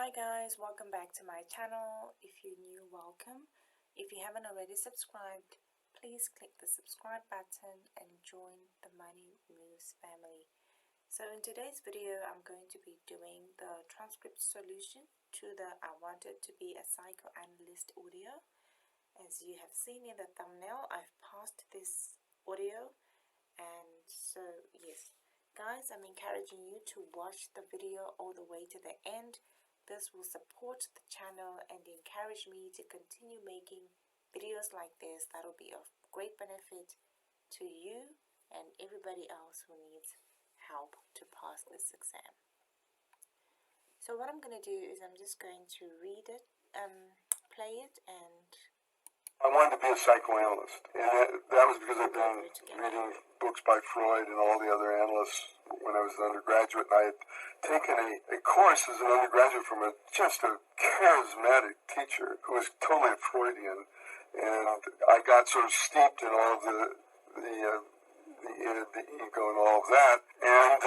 Hi guys, welcome back to my channel. If you're new, welcome. If you haven't already subscribed, please click the subscribe button and join the Money Moves family. So in today's video, I'm going to be doing the transcript solution to the I Wanted to Be a Psychoanalyst audio. As you have seen in the thumbnail, I've paused this audio, and so yes, guys, I'm encouraging you to watch the video all the way to the end. This will support the channel and encourage me to continue making videos like this that will be of great benefit to you and everybody else who needs help to pass this exam. So what I'm going to do is I'm just going to read it, play it, and I wanted to be a psychoanalyst, and that was because I've been reading books by Freud and all the other analysts when I was an undergraduate, and I had taken a course as an undergraduate from just a charismatic teacher who was totally Freudian, and I got sort of steeped in all of the ego and all of that, and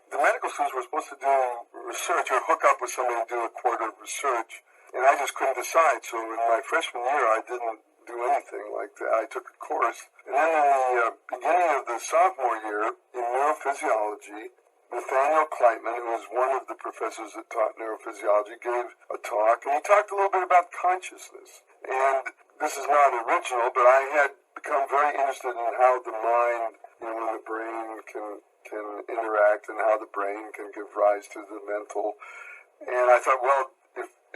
the medical students were supposed to do research or hook up with somebody to do a quarter of research. And I just couldn't decide, so in my freshman year, I didn't do anything like that. I took a course. And then in the beginning of the sophomore year, in neurophysiology, Nathaniel Kleitman, who was one of the professors that taught neurophysiology, gave a talk, and he talked a little bit about consciousness. And this is not original, but I had become very interested in how the mind, and the brain can interact, and how the brain can give rise to the mental. And I thought, well,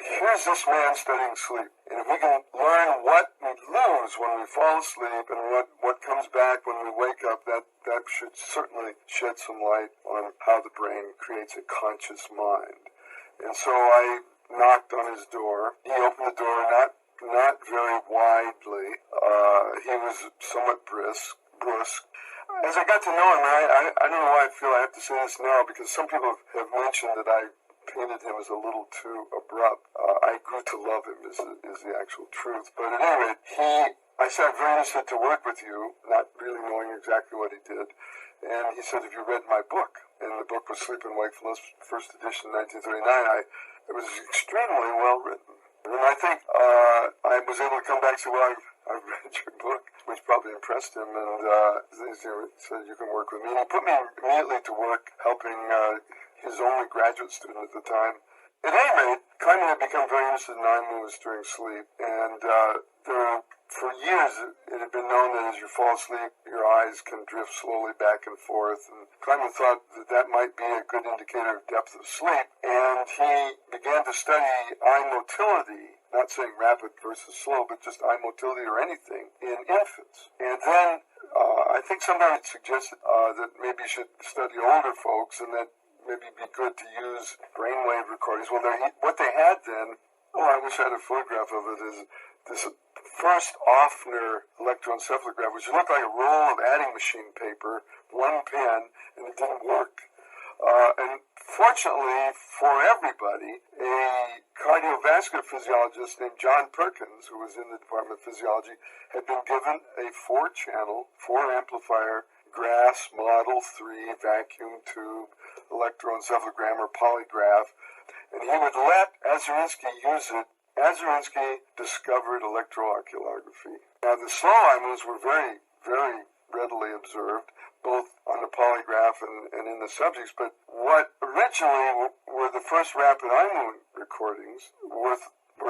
here's this man studying sleep, and if we can learn what we lose when we fall asleep and what comes back when we wake up, that should certainly shed some light on how the brain creates a conscious mind. And so I knocked on his door. He opened the door not very widely. He was somewhat brusque. As I got to know him, I don't know why I feel I have to say this now, because some people have mentioned that I painted him as a little too abrupt. I grew to love him is the actual truth. But at any rate, I said, I'm very interested to work with you, not really knowing exactly what he did. And he said, have you read my book? And the book was Sleep and Wakefulness, first edition, 1939. It was extremely well written. And I think I was able to come back and say, well, I've read your book, which probably impressed him. And he said, you can work with me. And he put me immediately to work helping his only graduate student at the time. At any rate, Kleitman had become very interested in eye movements during sleep, and for years it had been known that as you fall asleep, your eyes can drift slowly back and forth, and Kleitman thought that might be a good indicator of depth of sleep, and he began to study eye motility, not saying rapid versus slow, but just eye motility or anything, in infants. And then I think somebody suggested that maybe you should study older folks, and that maybe be good to use brainwave recordings. Well, what they had then, I wish I had a photograph of it, is this first Offner electroencephalograph, which looked like a roll of adding machine paper, one pen, and it didn't work. And fortunately for everybody, a cardiovascular physiologist named John Perkins, who was in the Department of Physiology, had been given a 4-channel, 4-amplifier Grass Model 3 vacuum tube electroencephalogram or polygraph, and he would let Ozerinsky use it. Ozerinsky discovered electroarchaeography. Now, the slow eye movements were very, very readily observed, both on the polygraph and in the subjects, but what originally were the first rapid eye movement recordings were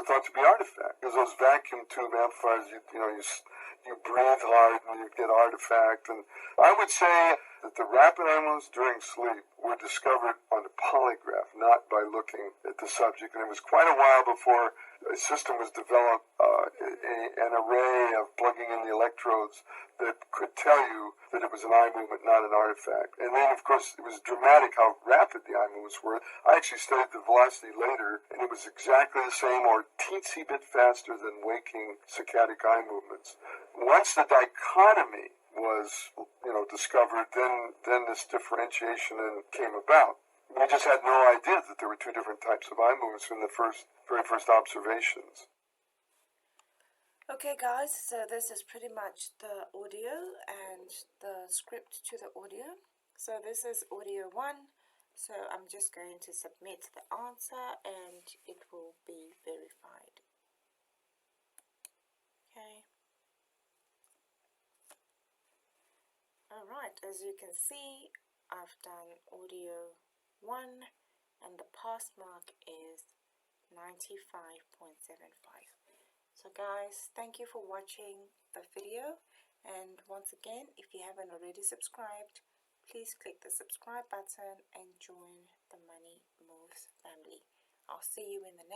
thought to be artifacts, because those vacuum tube amplifiers, you breathe hard and you get artifact. And I would say that the rapid eye movements during sleep were discovered on the polygraph, not by looking at the subject. And it was quite a while before a system was developed, an array of plugging in the electrodes that could tell you that it was an eye movement, not an artifact. And then, of course, it was dramatic how rapid the eye movements were. I actually studied the velocity later, and it was exactly the same or teensy bit faster than waking saccadic eye movements. Once the dichotomy was, discovered, then this differentiation came about. We just had no idea that there were two different types of eye movements in the very first observations. Okay guys, so this is pretty much the audio and the script to the audio. So this is audio 1, So I'm just going to submit the answer and it will be verified. Okay. Alright, as you can see, I've done audio 1 and the pass mark is 95.75. So guys, thank you for watching the video, and once again, if you haven't already subscribed, please click the subscribe button and join the Money Moves family. I'll see you in the next